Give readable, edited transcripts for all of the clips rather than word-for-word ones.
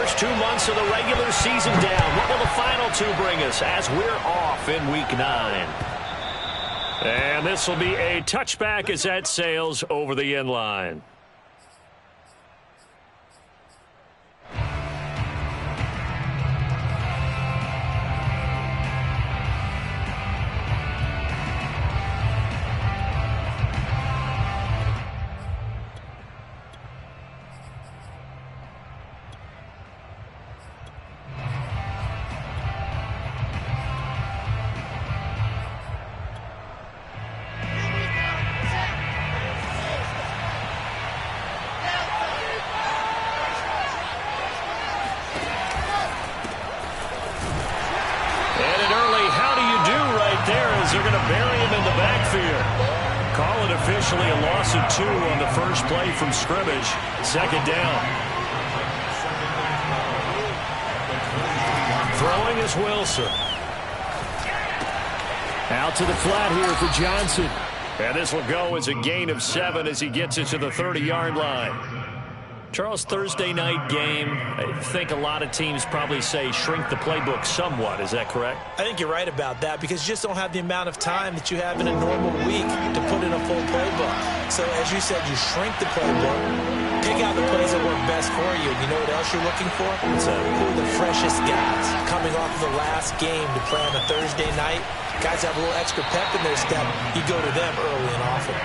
first 2 months of the regular season down. What will the final two bring us as we're off in Week 9? And this will be a touchback as that sails over the end line. They're going to bury him in the backfield. Call it officially a loss of 2 on the first play from scrimmage. Second down. Throwing is Wilson. Out to the flat here for Johnson. And this will go as a gain of 7 as he gets it to the 30-yard line. Charles, Thursday night game, I think a lot of teams probably say shrink the playbook somewhat. Is that correct? I think you're right about that because you just don't have the amount of time that you have in a normal week to put in a full playbook. So, as you said, you shrink the playbook, pick out the plays that work best for you. You know what else you're looking for? Who are the freshest guys coming off of the last game to play on a Thursday night? Guys have a little extra pep in their step. You go to them early and often.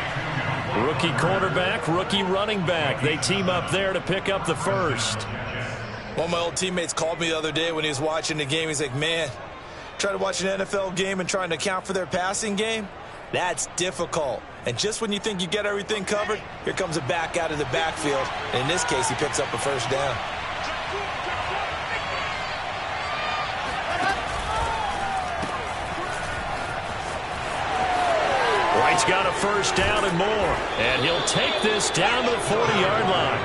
Rookie quarterback, rookie running back. They team up there to pick up the first. One of my old teammates called me the other day when he was watching the game. He's like, man, try to watch an NFL game and trying to account for their passing game? That's difficult. And just when you think you get everything covered, here comes a back out of the backfield. And in this case, he picks up a first down. Wright's got a first down and more. And he'll take this down to the 40-yard line.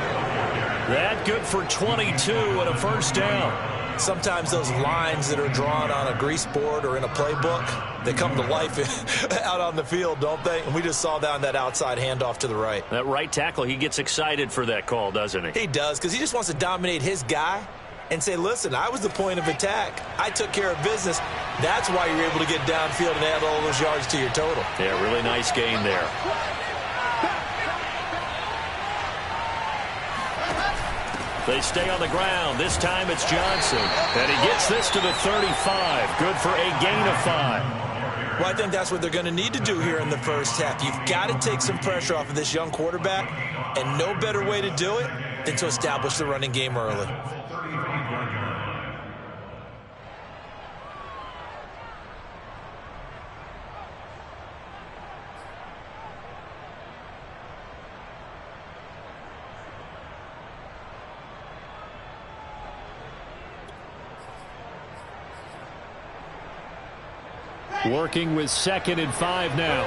That good for 22 and a first down. Sometimes those lines that are drawn on a grease board or in a playbook, they come to life out on the field, don't they? And we just saw down that outside handoff to the right. That right tackle, he gets excited for that call, doesn't he? He does, because he just wants to dominate his guy and say, listen, I was the point of attack. I took care of business. That's why you're able to get downfield and add all those yards to your total. Yeah, really nice gain there. They stay on the ground. This time it's Johnson. And he gets this to the 35. Good for a gain of 5. Well, I think that's what they're going to need to do here in the first half. You've got to take some pressure off of this young quarterback, and no better way to do it than to establish the running game early. Working with 2nd and 5 now.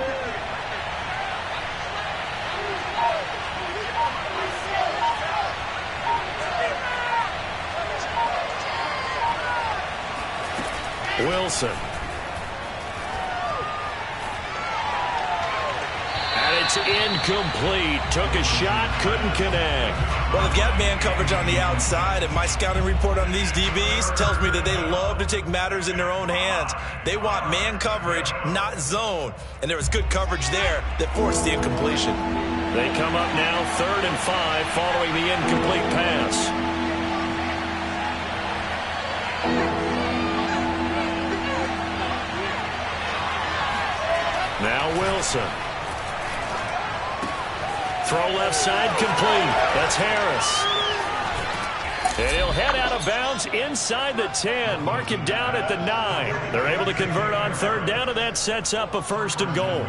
Wilson. And it's incomplete. Took a shot, couldn't connect. Well, they've got man coverage on the outside, and my scouting report on these DBs tells me that they love to take matters in their own hands. They want man coverage, not zone. And there was good coverage there that forced the incompletion. They come up now 3rd and 5 following the incomplete pass. Now Wilson. Throw left side complete. That's Harris. And he'll head out of bounds inside the 10. Mark him down at the 9. They're able to convert on 3rd down, and that sets up a 1st and goal.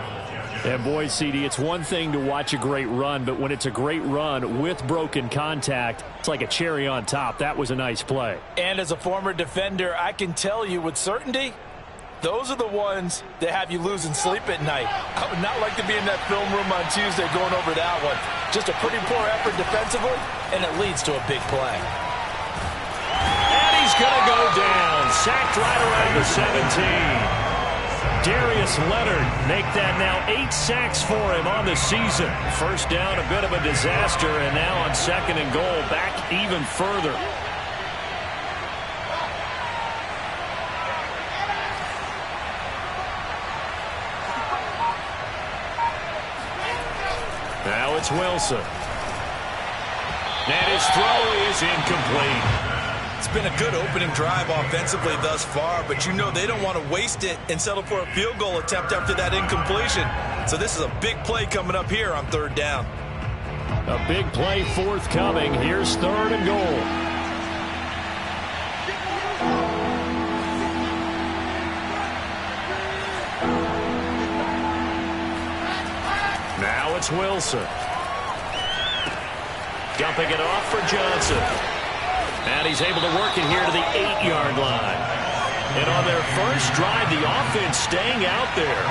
And boy, CD, it's one thing to watch a great run, but when it's a great run with broken contact, it's like a cherry on top. That was a nice play. And as a former defender, I can tell you with certainty, those are the ones that have you losing sleep at night. I would not like to be in that film room on Tuesday going over that one. Just a pretty poor effort defensively, and it leads to a big play. And he's going to go down. Sacked right around the 17. Darius Leonard make that now 8 sacks for him on the season. First down, a bit of a disaster, and now on 2nd and goal, back even further. Now it's Wilson. And his throw is incomplete. It's been a good opening drive offensively thus far, but you know they don't want to waste it and settle for a field goal attempt after that incompletion. So this is a big play coming up here on third down. A big play forthcoming. Here's third and goal. Now it's Wilson. Dumping it off for Johnson. And he's able to work it here to the 8-yard line. And on their first drive, the offense staying out there.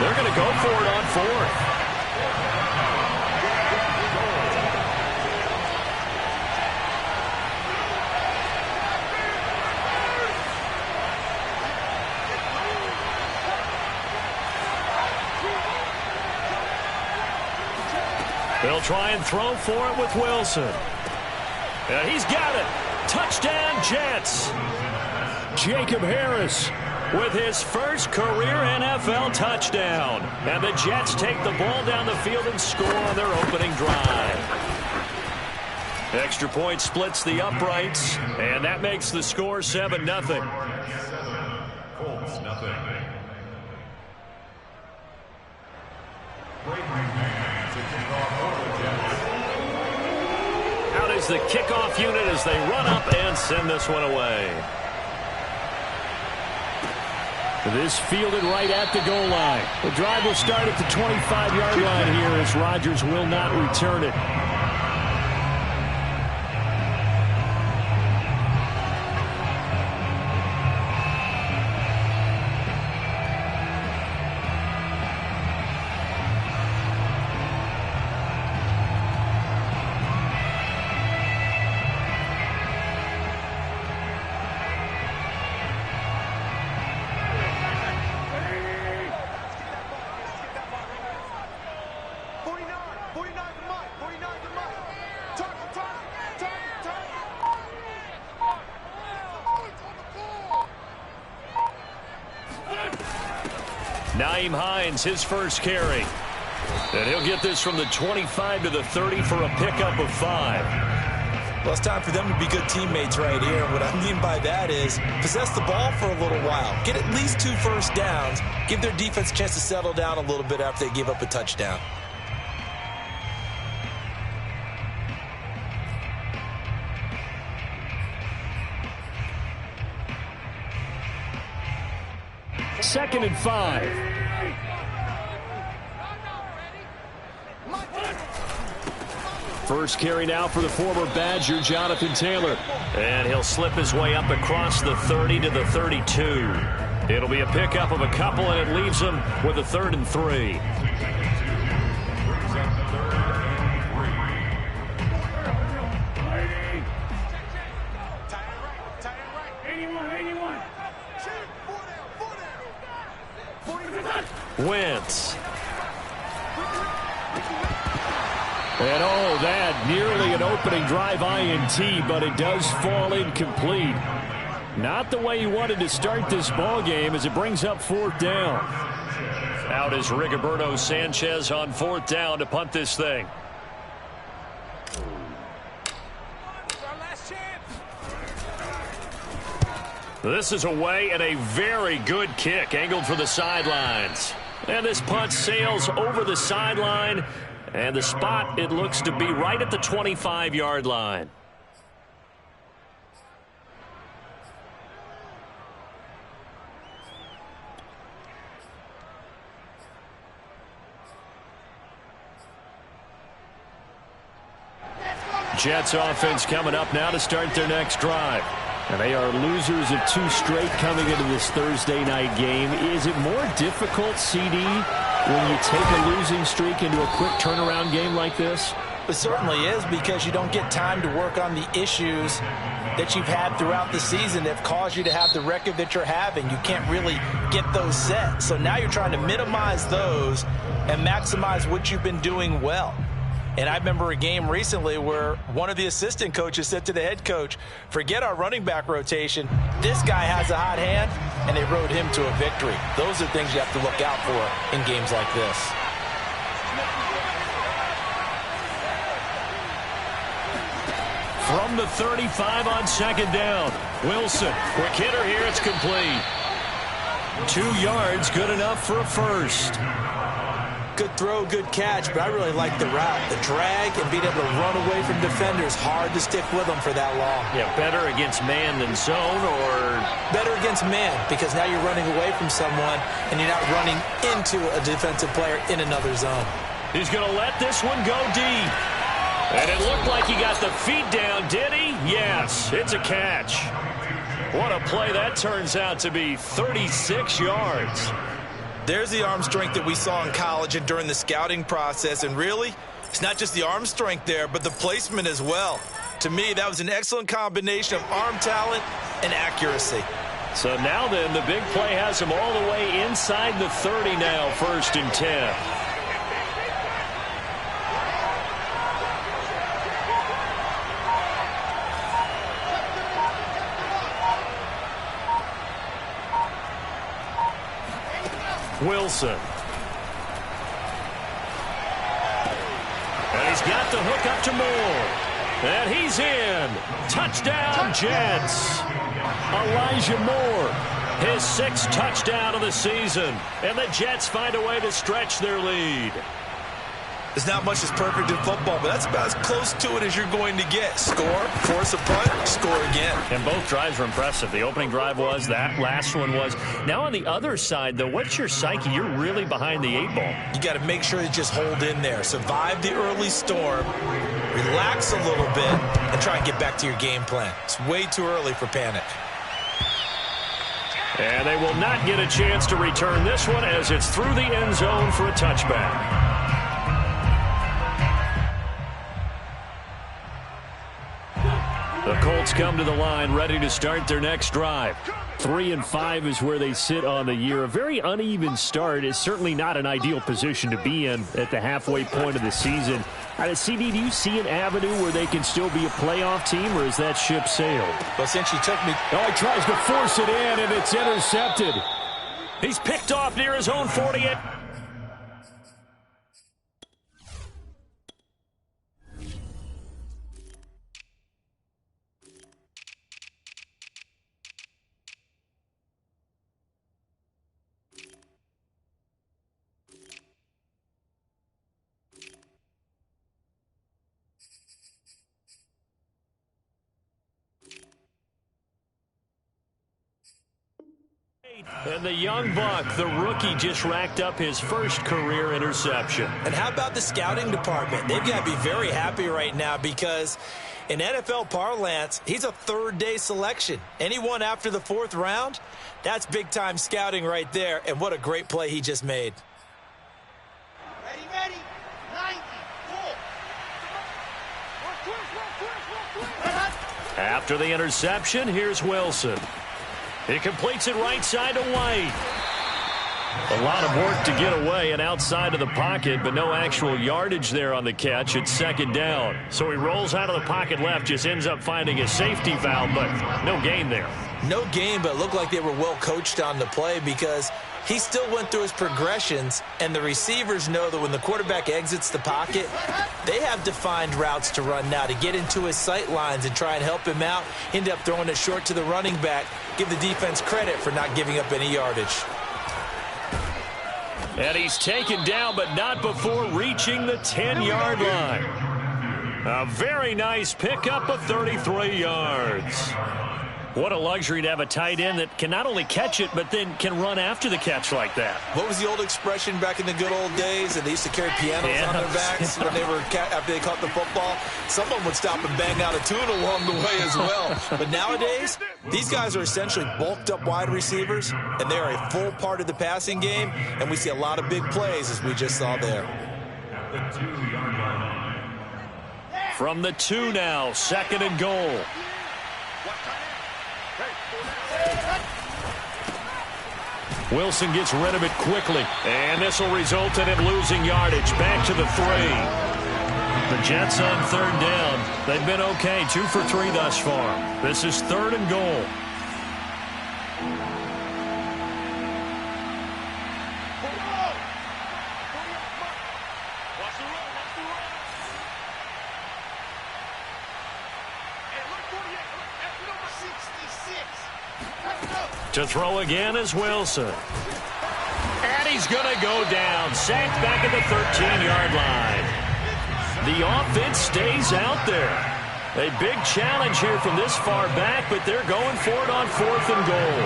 They're going to go for it on fourth. They'll try and throw for it with Wilson. And he's got it. Touchdown, Jets. Jacob Harris with his first career NFL touchdown. And the Jets take the ball down the field and score on their opening drive. Extra point splits the uprights, and that makes the score 7-0. Colts, nothing. Out is the kickoff unit as they run up and send this one away. This fielded right at the goal line. The drive will start at the 25-yard line here as Rodgers will not return it. Nyheim Hines, his first carry. And he'll get this from the 25 to the 30 for a pickup of 5. Well, it's time for them to be good teammates right here. What I mean by that is possess the ball for a little while. Get at least 2 first downs. Give their defense a chance to settle down a little bit after they give up a touchdown. Second and 5. First carry now for the former Badger, Jonathan Taylor. And he'll slip his way up across the 30 to the 32. It'll be a pickup of a couple, and it leaves him with a 3rd and 3. Wentz. And oh, that nearly an opening drive INT, but it does fall incomplete. Not the way he wanted to start this ball game as it brings up 4th down. Out is Rigoberto Sanchez on 4th down to punt this thing. This is away and a very good kick angled for the sidelines. And this punt sails over the sideline. And the spot, it looks to be right at the 25-yard line. Jets offense coming up now to start their next drive. And they are losers of 2 straight coming into this Thursday night game. Is it more difficult, CD, when you take a losing streak into a quick turnaround game like this? It certainly is, because you don't get time to work on the issues that you've had throughout the season that have caused you to have the record that you're having. You can't really get those set. So now you're trying to minimize those and maximize what you've been doing well. And I remember a game recently where one of the assistant coaches said to the head coach, forget our running back rotation. This guy has a hot hand, and they rode him to a victory. Those are things you have to look out for in games like this. From the 35 on second down. Wilson, quick hitter here. It's complete. 2 yards, good enough for a first. Good throw, good catch, but I really like the route. The drag and being able to run away from defenders, hard to stick with them for that long. Yeah, better against man than zone, or? Better against man, because now you're running away from someone and you're not running into a defensive player in another zone. He's going to let this one go deep. And it looked like he got the feet down, did he? Yes, it's a catch. What a play that turns out to be, 36 yards. There's the arm strength that we saw in college and during the scouting process. And really, it's not just the arm strength there, but the placement as well. To me, that was an excellent combination of arm talent and accuracy. So now then, the big play has him all the way inside the 30 now, 1st and 10. Wilson. And he's got the hook up to Moore. And he's in. Touchdown, Jets. Elijah Moore, his 6th touchdown of the season. And the Jets find a way to stretch their lead. There's not much that's perfect in football, but that's about as close to it as you're going to get. Score, force a punt, score again. And both drives were impressive. The opening drive was, that last one was. Now on the other side, though, what's your psyche? You're really behind the 8 ball. You got to make sure you just hold in there. Survive the early storm, relax a little bit, and try and get back to your game plan. It's way too early for panic. And they will not get a chance to return this one as it's through the end zone for a touchback. The Colts come to the line ready to start their next drive. 3-5 is where they sit on the year. A very uneven start is certainly not an ideal position to be in at the halfway point of the season. CD, do you see an avenue where they can still be a playoff team, or is that ship sailed? Well, since you took me... Oh, he tries to force it in, and it's intercepted. He's picked off near his own 40. And the young buck, the rookie, just racked up his first career interception. And how about the scouting department? They've got to be very happy right now because in NFL parlance, he's a third-day selection. Anyone after the 4th round, that's big-time scouting right there. And what a great play he just made. Ready, 90, After the interception, here's Wilson. He completes it right side to White. A lot of work to get away and outside of the pocket, but no actual yardage there on the catch. It's 2nd down. So he rolls out of the pocket left, just ends up finding a safety valve, but no gain there. No gain, but it looked like they were well coached on the play because he still went through his progressions, and the receivers know that when the quarterback exits the pocket, they have defined routes to run now to get into his sight lines and try and help him out. End up throwing it short to the running back. Give the defense credit for not giving up any yardage. And he's taken down, but not before reaching the 10-yard line. A very nice pickup of 33 yards. What a luxury to have a tight end that can not only catch it, but then can run after the catch like that. What was the old expression back in the good old days? And they used to carry pianos on their backs when they were after they caught the football. Someone would stop and bang out a tune along the way as well. But nowadays, these guys are essentially bulked up wide receivers, and they are a full part of the passing game. And we see a lot of big plays as we just saw there. From the 2 now, 2nd and goal. Wilson gets rid of it quickly, and this will result in him losing yardage. Back to the 3. The Jets on 3rd down. They've been okay, 2 for 3 thus far. This is 3rd and goal. To throw again is Wilson. And he's going to go down. Sacked back at the 13-yard line. The offense stays out there. A big challenge here from this far back, but they're going for it on 4th and goal.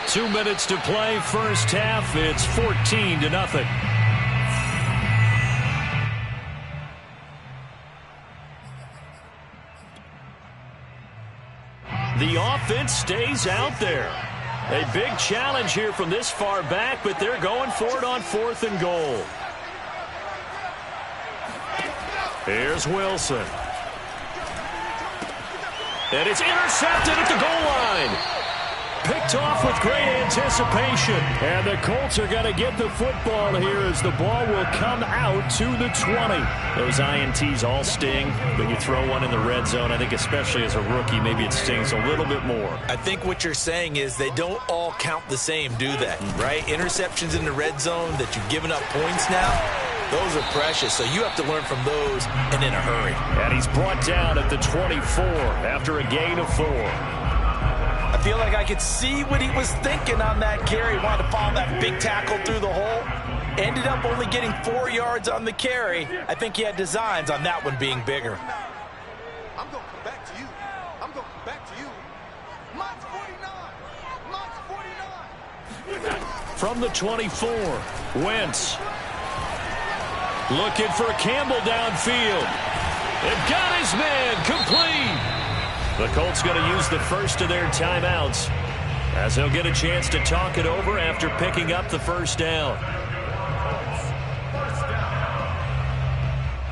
Two minutes to play, first half. It's 14-0. The offense stays out there. A big challenge here from this far back, but they're going for it on 4th and goal. Here's Wilson. And it's intercepted at the goal line. Picked off with great anticipation. And the Colts are going to get the football here as the ball will come out to the 20. Those INTs all sting, but you throw one in the red zone, I think especially as a rookie, maybe it stings a little bit more. I think what you're saying is they don't all count the same, do they? Right? Interceptions in the red zone that you've given up points now, those are precious, so you have to learn from those and in a hurry. And he's brought down at the 24 after a gain of 4. I feel like I could see what he was thinking on that carry. Wanted to follow that big tackle through the hole. Ended up only getting 4 yards on the carry. I think he had designs on that one being bigger. I'm going to come back to you. I'm going to come back to you. Mine's 49. Mine's 49. From the 24, Wentz. Looking for Campbell downfield. They've got his man complete. The Colts going to use the first of their timeouts as they'll get a chance to talk it over after picking up the first down.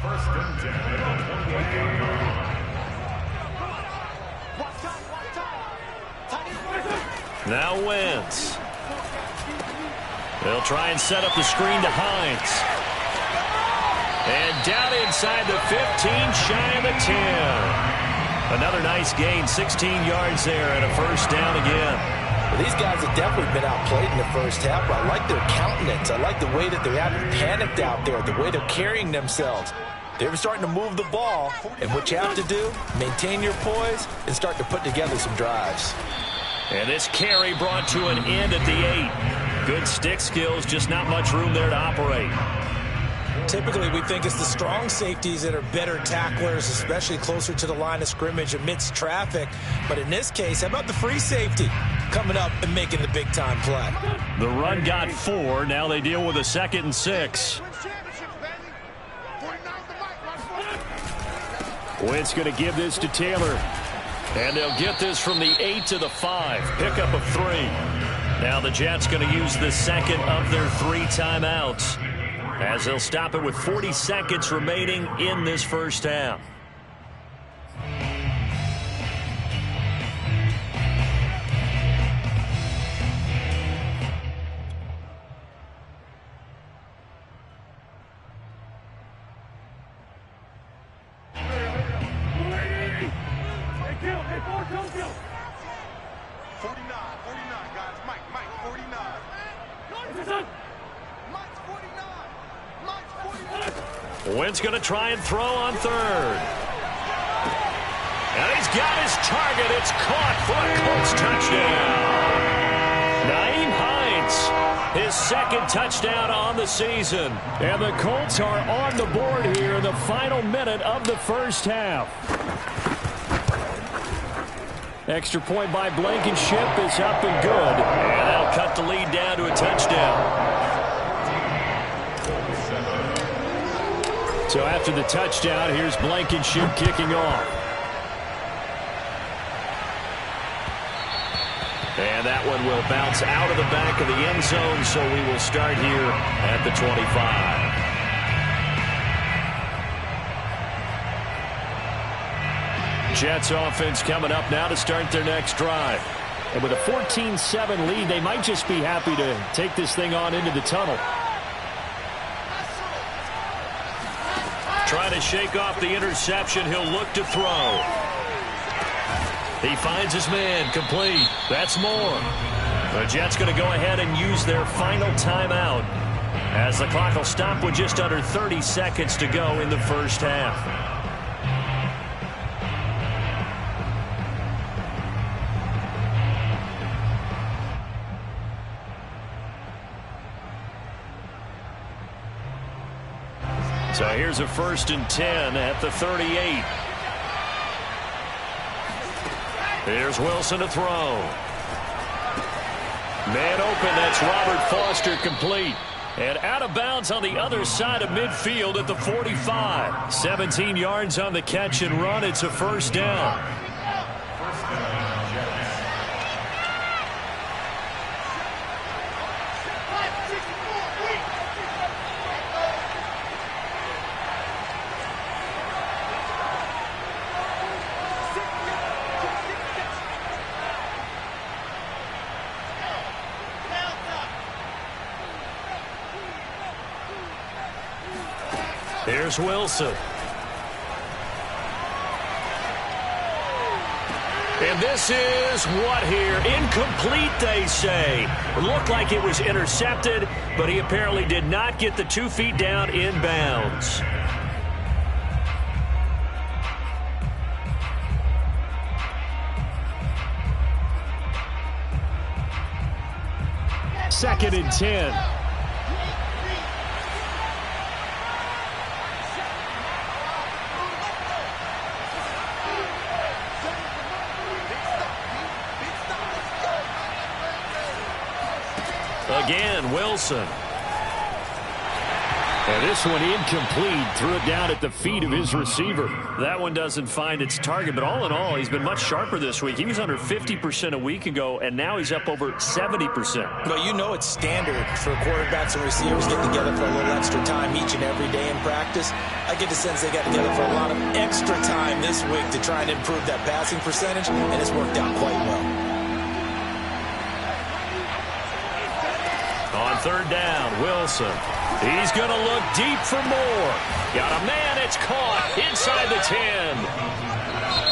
First and 10. Now Wentz. They'll try and set up the screen to Hines. And down inside the 15, shy of the 10. Another nice gain, 16 yards there, and a first down again. Well, these guys have definitely been outplayed in the first half, but I like their countenance. I like the way that they haven't panicked out there, the way they're carrying themselves. They're starting to move the ball, and what you have to do, maintain your poise and start to put together some drives. And this carry brought to an end at the 8. Good stick skills, just not much room there to operate. Typically, we think it's the strong safeties that are better tacklers, especially closer to the line of scrimmage amidst traffic. But in this case, how about the free safety coming up and making the big-time play? The run got 4. Now they deal with a 2nd and 6. Wentz going to give this to Taylor. And they'll get this from the 8 to the 5. Pickup of 3. Now the Jets going to use the second of their 3 timeouts, as they'll stop it with 40 seconds remaining in this first half. Wentz going to try and throw on 3rd. And he's got his target. It's caught for a Colts touchdown. Nyheim Hines, his 2nd touchdown on the season. And the Colts are on the board here in the final minute of the first half. Extra point by Blankenship is up and good. And that'll cut the lead down to a touchdown. So after the touchdown, here's Blankenship kicking off. And that one will bounce out of the back of the end zone, so we will start here at the 25. Jets offense coming up now to start their next drive. And with a 14-7 lead, they might just be happy to take this thing on into the tunnel. Trying to shake off the interception. He'll look to throw. He finds his man complete. That's more. The Jets going to go ahead and use their final timeout as the clock will stop with just under 30 seconds to go in the first half. So here's a 1st and 10 at the 38. Here's Wilson to throw. Man open, that's Robert Foster, complete. And out of bounds on the other side of midfield at the 45. 17 yards on the catch and run. It's a 1st down. Here's Wilson. And this is what here? Incomplete, they say. It looked like it was intercepted, but he apparently did not get the 2 feet down in bounds. Second and 10. Again, Wilson. And this one incomplete. Threw it down at the feet of his receiver. That one doesn't find its target, but all in all, he's been much sharper this week. He was under 50% a week ago, and now he's up over 70%. But you know it's standard for quarterbacks and receivers get together for a little extra time each and every day in practice. I get the sense they got together for a lot of extra time this week to try and improve that passing percentage, and it's worked out quite well. On 3rd down, Wilson. He's going to look deep for more. Got a man, it's caught inside the 10.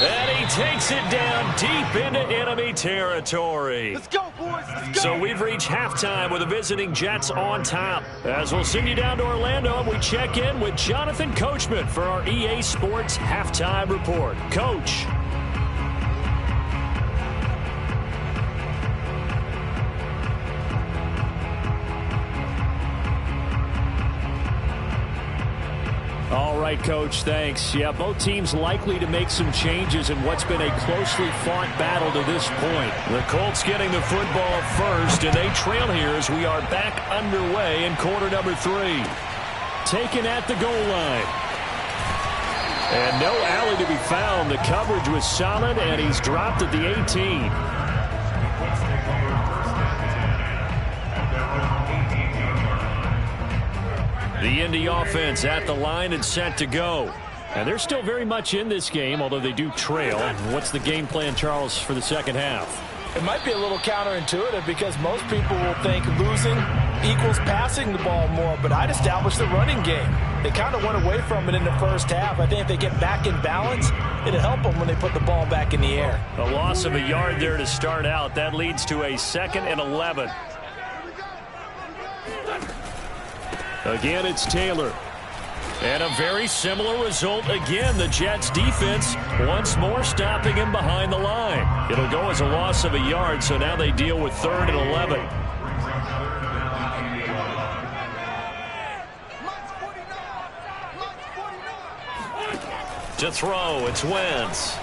And he takes it down deep into enemy territory. Let's go, boys. Let's go. So we've reached halftime with the visiting Jets on top. As we'll send you down to Orlando, and we check in with Jonathan Coachman for our EA Sports Halftime Report. Coach. All right, Coach, thanks. Yeah, both teams likely to make some changes in what's been a closely fought battle to this point. The Colts getting the football first, and they trail here as we are back underway in quarter number 3. Taken at the goal line. And no alley to be found. The coverage was solid, and he's dropped at the 18. The Indy offense at the line and set to go. And they're still very much in this game, although they do trail. What's the game plan, Charles, for the second half? It might be a little counterintuitive because most people will think losing equals passing the ball more, but I'd establish the running game. They kind of went away from it in the first half. I think if they get back in balance, it'll help them when they put the ball back in the air. A loss of a yard there to start out. That leads to a 2nd and 11. Again, it's Taylor. And a very similar result again. The Jets defense once more stopping him behind the line. It'll go as a loss of a yard, so now they deal with 3rd and 11. To throw, it's Wentz.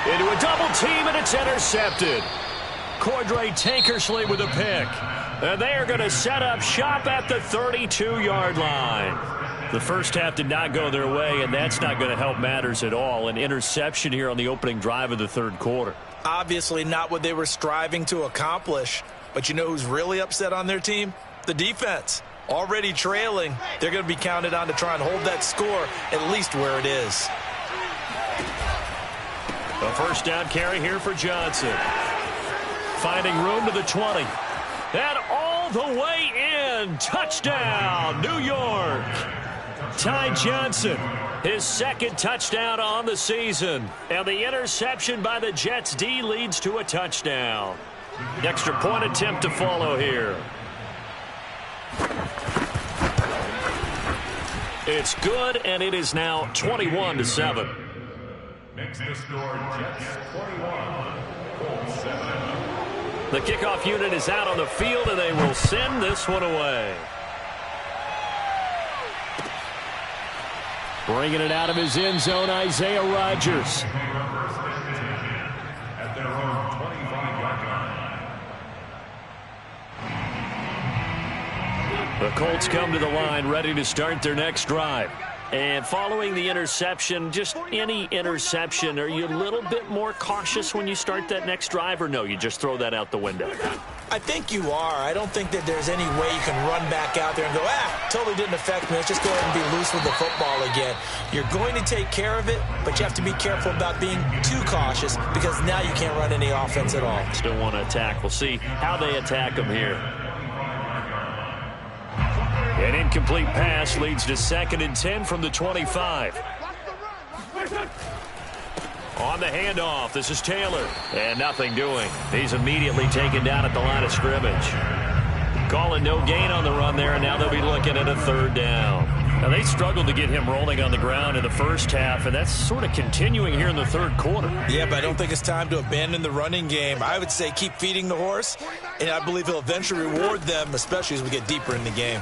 Into a double team, and it's intercepted. Cordray Tankersley with a pick. And they are going to set up shop at the 32-yard line. The first half did not go their way, and that's not going to help matters at all. An interception here on the opening drive of the 3rd quarter. Obviously not what they were striving to accomplish. But you know who's really upset on their team? The defense. Already trailing. They're going to be counted on to try and hold that score at least where it is. A 1st down carry here for Johnson. Finding room to the 20. And all the way in. Touchdown, New York. Ty Johnson, his 2nd touchdown on the season. And the interception by the Jets D leads to a touchdown. Extra point attempt to follow here. It's good, and it is now 21-7. Makes the score Jets 21, Colts 7. The kickoff unit is out on the field, and they will send this one away. Bringing it out of his end zone, Isaiah Rodgers. At their own 25-yard line. The Colts come to the line, ready to start their next drive. And following the interception, just any interception, are you a little bit more cautious when you start that next drive, or no, you just throw that out the window? I think you are. I don't think that there's any way you can run back out there and go, totally didn't affect me. Let's just go ahead and be loose with the football again. You're going to take care of it, but you have to be careful about being too cautious because now you can't run any offense at all. Still want to attack. We'll see how they attack them here. An incomplete pass leads to 2nd and 10 from the 25. On the handoff, this is Taylor. And nothing doing. He's immediately taken down at the line of scrimmage. Calling no gain on the run there, and now they'll be looking at a 3rd down. Now, they struggled to get him rolling on the ground in the first half, and that's sort of continuing here in the 3rd quarter. Yeah, but I don't think it's time to abandon the running game. I would say keep feeding the horse, and I believe he'll eventually reward them, especially as we get deeper in the game.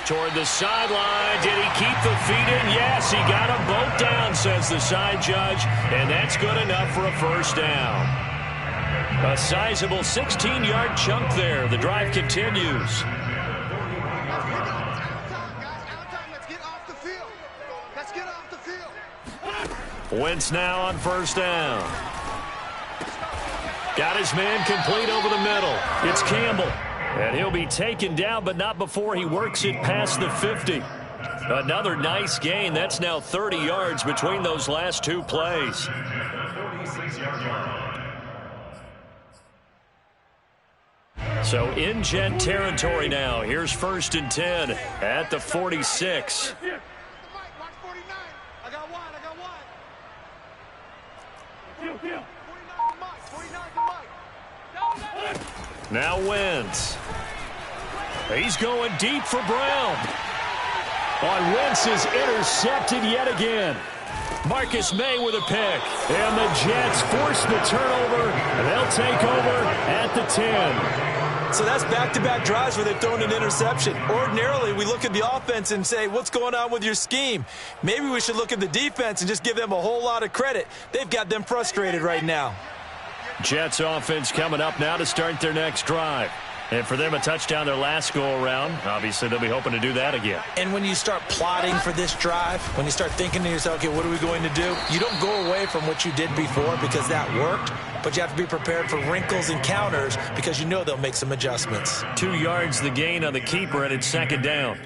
Toward the sideline. Did he keep the feet in? Yes, he got them both down, says the side judge, and that's good enough for a 1st down. A sizable 16-yard chunk there. The drive continues. Wentz now on 1st down. Got his man complete over the middle. It's Campbell. And he'll be taken down, but not before he works it past the 50. Another nice gain. That's now 30 yards between those last 2 plays. So in Jet territory now. Here's 1st and 10 at the 46. Now Wentz. He's going deep for Brown. On Wentz is intercepted yet again. Marcus May with a pick. And the Jets force the turnover. And they'll take over at the 10. So that's back-to-back drives where they've thrown an interception. Ordinarily, we look at the offense and say, what's going on with your scheme? Maybe we should look at the defense and just give them a whole lot of credit. They've got them frustrated right now. Jets offense coming up now to start their next drive. And for them, a touchdown their last go-around. Obviously, they'll be hoping to do that again. And when you start plotting for this drive, when you start thinking to yourself, okay, what are we going to do? You don't go away from what you did before because that worked, but you have to be prepared for wrinkles and counters because you know they'll make some adjustments. 2 yards the gain on the keeper, and it's 2nd down.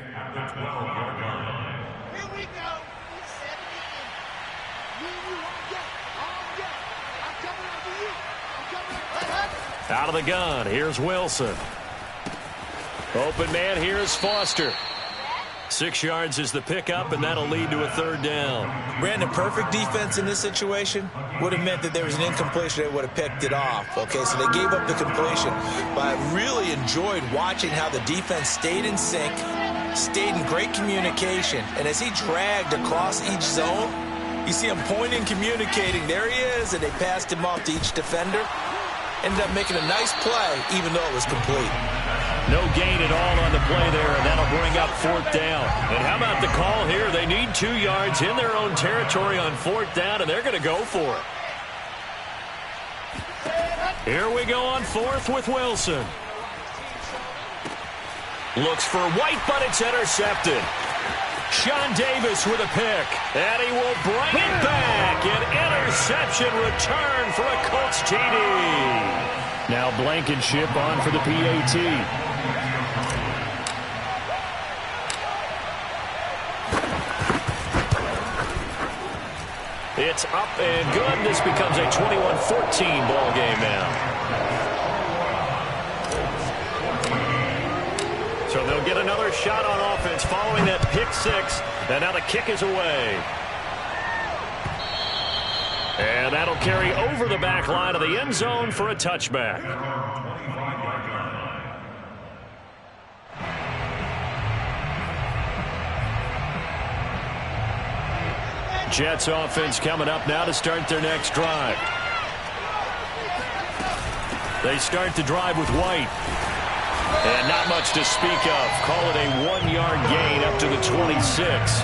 Out of the gun, here's Wilson. Open man, here's Foster. 6 yards is the pickup, and that'll lead to a 3rd down. Brandon, perfect defense in this situation would have meant that there was an incompletion that would have picked it off. Okay, so they gave up the completion. But I really enjoyed watching how the defense stayed in sync, stayed in great communication, and as he dragged across each zone, you see him pointing, communicating. There he is, and they passed him off to each defender. Ended up making a nice play, even though it was complete. No gain at all on the play there, and that'll bring up 4th down. And how about the call here? They need 2 yards in their own territory on 4th down, and they're going to go for it. Here we go on 4th with Wilson. Looks for White, but it's intercepted. Sean Davis with a pick, and he will bring it back. An interception return for a Colts TD. Now Blankenship on for the PAT. It's up and good. This becomes a 21-14 ball game now. So they'll get another shot on offense following that pick 6. And now the kick is away. And that'll carry over the back line of the end zone for a touchback. Jets offense coming up now to start their next drive. They start the drive with White. And not much to speak of. Call it a 1-yard gain up to the 26.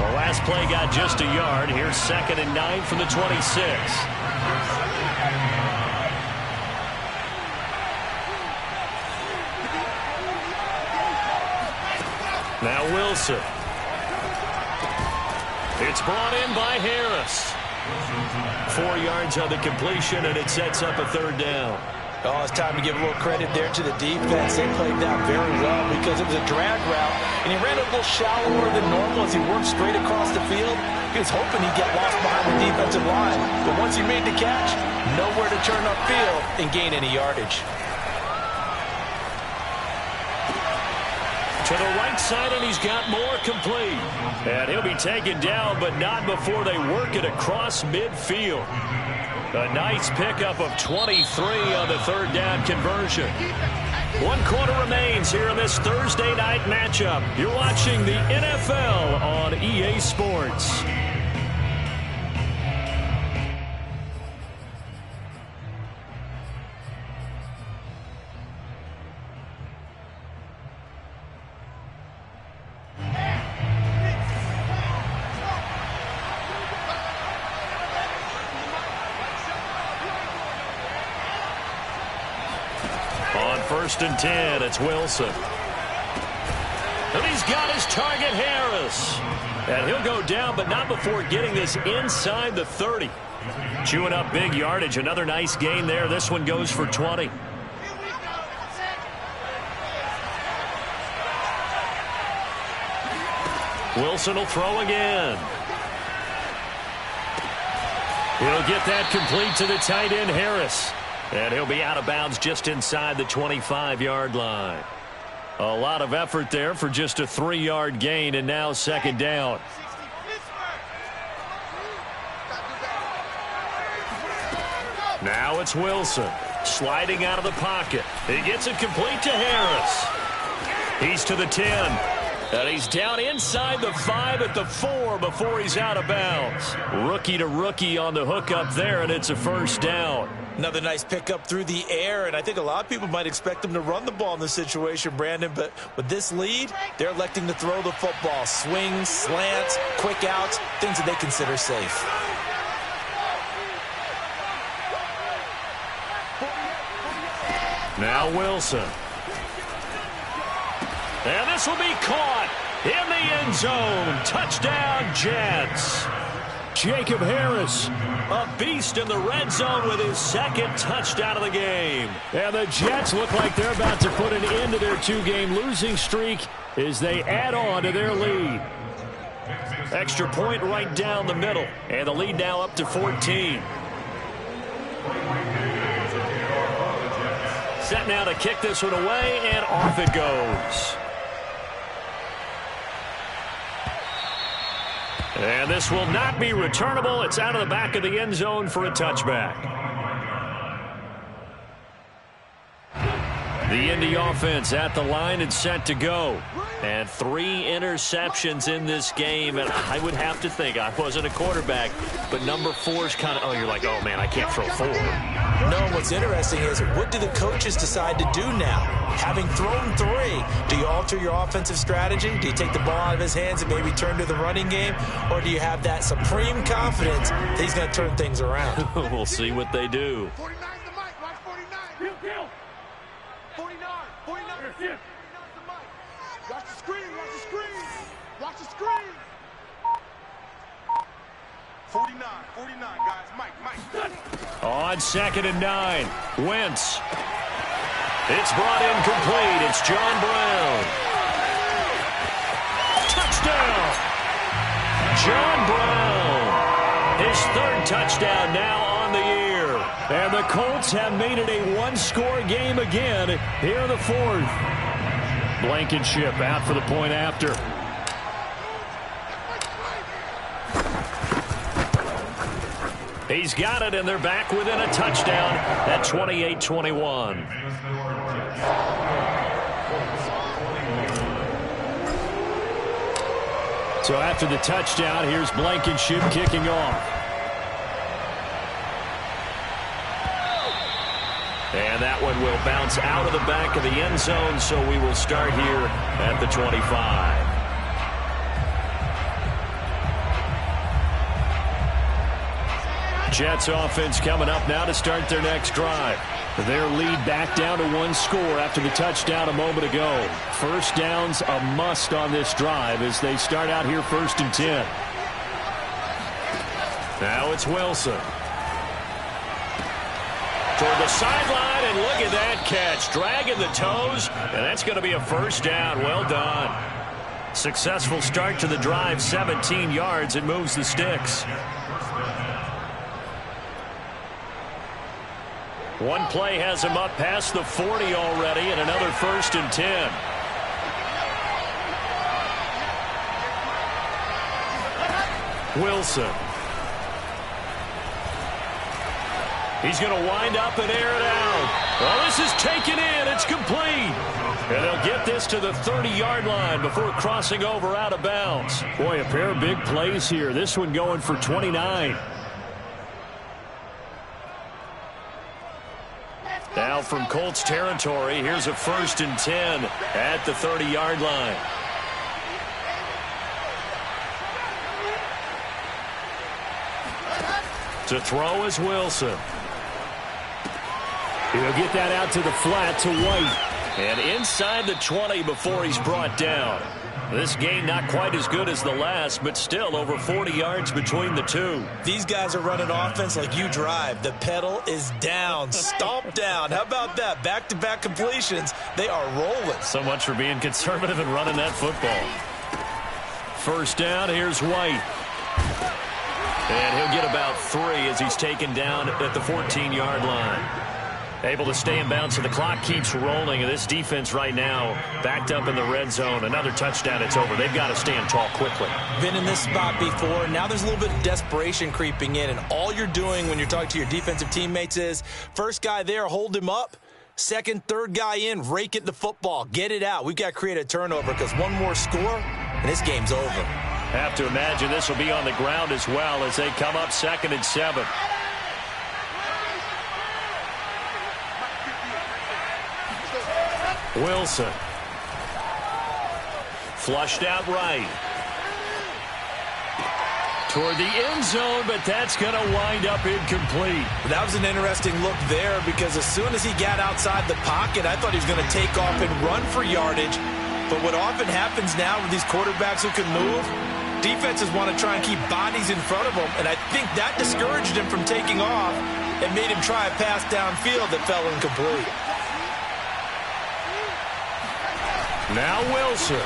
The last play got just a yard. Here's 2nd and 9 from the 26. Now Wilson. It's brought in by Harris. 4 yards on the completion, and it sets up a 3rd down. Oh, it's time to give a little credit there to the defense. They played that very well because it was a drag route, and he ran a little shallower than normal as he worked straight across the field. He was hoping he'd get lost behind the defensive line, but once he made the catch, nowhere to turn upfield and gain any yardage. To the right side, and he's got more complete. And he'll be taken down, but not before they work it across midfield. A nice pickup of 23 on the 3rd down conversion. 1 quarter remains here in this Thursday night matchup. You're watching the NFL on EA Sports. On 1st and 10, it's Wilson. And he's got his target, Harris. And he'll go down, but not before getting this inside the 30. Chewing up big yardage. Another nice gain there. This one goes for 20. Wilson will throw again. He'll get that complete to the tight end, Harris. And he'll be out of bounds just inside the 25-yard line. A lot of effort there for just a 3-yard gain, and now 2nd down. Now it's Wilson sliding out of the pocket. He gets it complete to Harris. He's to the 10. And he's down inside the 5 at the 4 before he's out of bounds. Rookie to rookie on the hookup there, and it's a 1st down. Another nice pickup through the air, and I think a lot of people might expect them to run the ball in this situation, Brandon, but with this lead, they're electing to throw the football. Swings, slants, quick outs, things that they consider safe. Now Wilson. And this will be caught in the end zone. Touchdown, Jets. Jacob Harris, a beast in the red zone with his 2nd touchdown of the game. And the Jets look like they're about to put an end to their 2-game losing streak as they add on to their lead. Extra point right down the middle, and the lead now up to 14. Set now to kick this one away, and off it goes. And this will not be returnable. It's out of the back of the end zone for a touchback. The Indy offense at the line and set to go. And 3 interceptions in this game. And I would have to think, I wasn't a quarterback, but number 4 is kind of, oh, you're like, oh, man, I can't throw 4. No, what's interesting is, what do the coaches decide to do now? Having thrown 3, do you alter your offensive strategy? Do you take the ball out of his hands and maybe turn to the running game? Or do you have that supreme confidence that he's going to turn things around? We'll see what they do. 49 the mic. Watch 49. 49. 49 the mic. Watch the screen. Watch the screen. Watch the screen. 49. 49, guys. Mike. On 2nd and 9, Wentz. It's brought in complete. It's John Brown. Touchdown! John Brown. His 3rd touchdown now on the year. And the Colts have made it a 1-score game again here in the 4th. Blankenship out for the point after. He's got it, and they're back within a touchdown at 28-21. So after the touchdown, here's Blankenship kicking off. And that one will bounce out of the back of the end zone, so we will start here at the 25. Jets offense coming up now to start their next drive. Their lead back down to one score after the touchdown a moment ago. First down's a must on this drive as they start out here 1st and 10. Now it's Wilson. Toward the sideline, and look at that catch. Dragging the toes, and that's going to be a first down. Well done. Successful start to the drive, 17 yards. It moves the sticks. One play has him up past the 40 already, and another 1st and 10. Wilson. He's going to wind up and air it out. Well, this is taken in. It's complete. And they'll get this to the 30-yard line before crossing over out of bounds. Boy, a pair of big plays here. This one going for 29. Now from Colts territory, here's a 1st and 10 at the 30-yard line. To throw is Wilson. He'll get that out to the flat to White. And inside the 20 before he's brought down. This game not quite as good as the last, but still over 40 yards between the two. These guys are running offense like you drive. The pedal is down, stomp down. How about that? Back-to-back completions. They are rolling. So much for being conservative and running that football. First down, here's White. And he'll get about 3 as he's taken down at the 14-yard line. Able to stay in bounds, so the clock keeps rolling. And this defense right now backed up in the red zone. Another touchdown, it's over. They've got to stand tall quickly. Been in this spot before. Now there's a little bit of desperation creeping in. And all you're doing when you're talking to your defensive teammates is, first guy there, hold him up. Second, third guy in, rake it the football. Get it out. We've got to create a turnover because one more score, and this game's over. Have to imagine this will be on the ground as well as they come up 2nd and 7. Wilson. Flushed out right. Toward the end zone, but that's going to wind up incomplete. That was an interesting look there because as soon as he got outside the pocket, I thought he was going to take off and run for yardage. But what often happens now with these quarterbacks who can move, defenses want to try and keep bodies in front of them, and I think that discouraged him from taking off and made him try a pass downfield that fell incomplete. Now Wilson.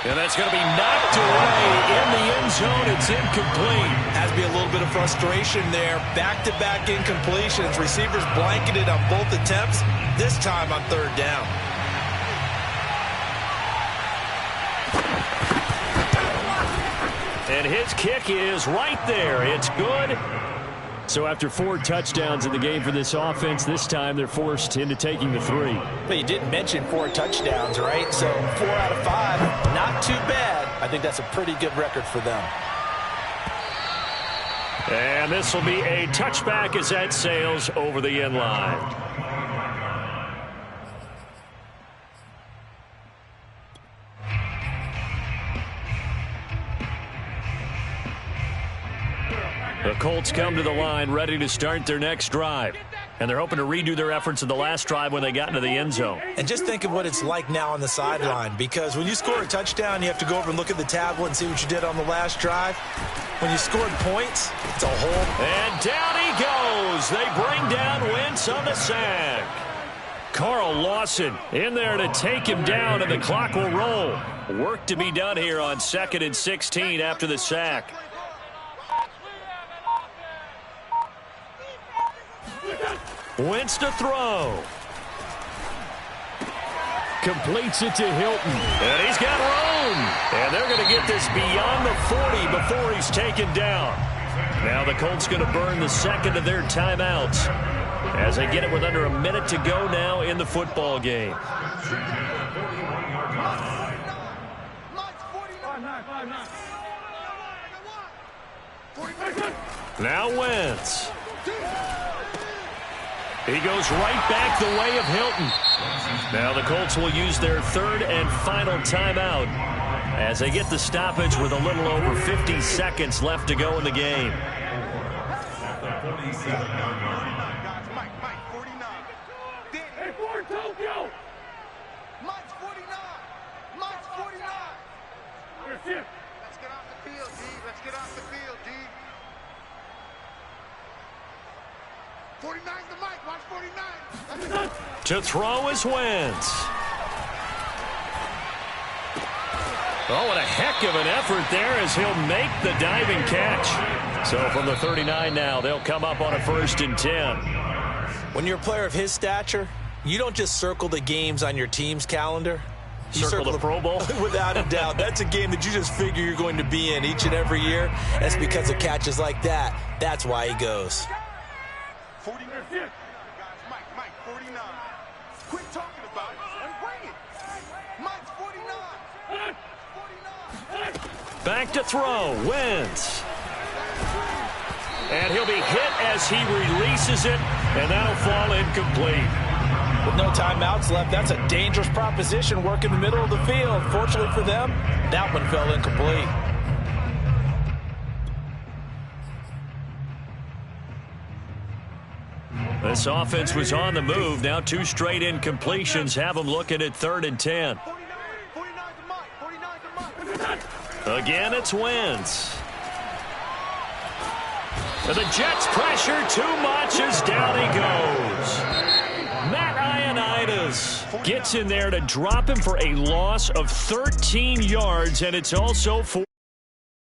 And that's going to be knocked away in the end zone. It's incomplete. Has to be a little bit of frustration there. Back-to-back incompletions. Receivers blanketed on both attempts, this time on 3rd down. And his kick is right there. It's good. So after 4 touchdowns in the game for this offense, this time they're forced into taking the 3. But you didn't mention 4 touchdowns, right? So 4 out of 5, not too bad. I think that's a pretty good record for them. And this will be a touchback as that sails over the end line. The Colts come to the line ready to start their next drive. And they're hoping to redo their efforts in the last drive when they got into the end zone. And just think of what it's like now on the sideline, because when you score a touchdown, you have to go over and look at the tablet and see what you did on the last drive. When you scored points, it's a whole... And down he goes. They bring down Wentz on the sack. Carl Lawson in there to take him down, and the clock will roll. Work to be done here on 2nd and 16 after the sack. Wentz to throw. Completes it to Hilton. And he's got room. And they're going to get this beyond the 40 before he's taken down. Now the Colts going to burn the second of their timeouts as they get it with under a minute to go now in the football game. Now Wentz. He goes right back the way of Hilton. Now the Colts will use their third and final timeout as they get the stoppage with a little over 50 seconds left to go in the game. Let's get off the field, D. Let's get off the field, D. 49's the mic. Watch 49. To throw is Wentz. Oh, what a heck of an effort there as he'll make the diving catch. So from the 39 now, they'll come up on a 1st and 10. When you're a player of his stature, you don't just circle the games on your team's calendar. You Circle the Pro Bowl? Without a doubt. That's a game that you just figure you're going to be in each and every year. That's because of catches like that. That's why he goes. 49. Guys, Mike, 49. Quit talking about it and bring it. Mike's 49. 49. Back to throw. Wentz. And he'll be hit as he releases it, and that'll fall incomplete. With no timeouts left, that's a dangerous proposition. Work in the middle of the field. Fortunately for them, that one fell incomplete. This offense was on the move. Now 2 straight incompletions have them looking at 3rd and 10. 49's the mic. Again, it's Wentz. And the Jets pressure too much as down he goes. Matt Ioannidis gets in there to drop him for a loss of 13 yards, and it's also 4.